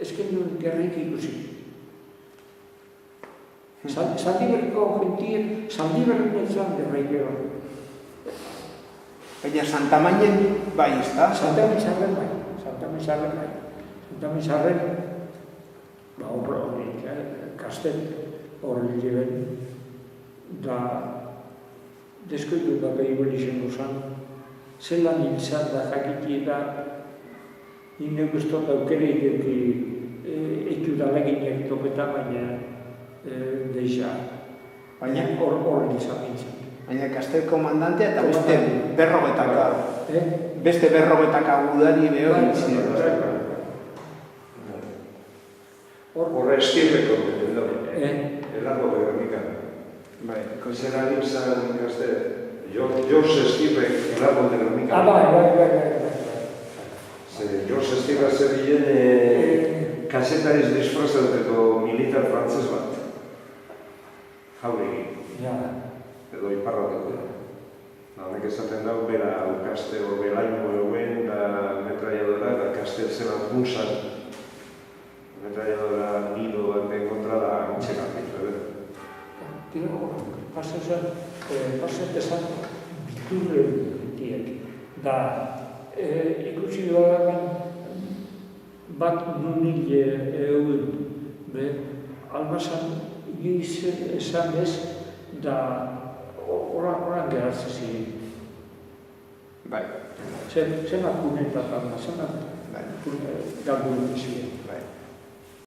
ezken duen gerrik ikusi. Zaldiberriko gentie, Zaldiberren netzan gerrik egon. Baina Santamainen bai, ez da? Santamizarren bai. Santamizarren, hori, kastet horri diren, da deskoitu da behibel izango zan, zelan hilzat da jakiti eta nire guztot aukere ekiu da leginek topeta, baina deixa, baina hor hilzat nintzen. Baina kastel komandantea eta beste berrogetaka gudari beho nintzen. Horre estirreko, el largo de Guernica. Será Nipsa Caste, George Estirre, el largo de Guernica. George Estirre zebilen kasetariz disfrazateko militar frantzes bat. Jauregi. Edo iparrateko. Honek esaten dago, bera Caste orbelaino euen, da metralladora, da Caste zela punzan. Metralladora nido baten kontra da antxekan ditu, Pasatzen biturre diek. Da, ikusi doagan bat nunile egun, almazan esan ez, da oran geratzen ziren. Bai. Zena kunetat alma, zena galdu ziren.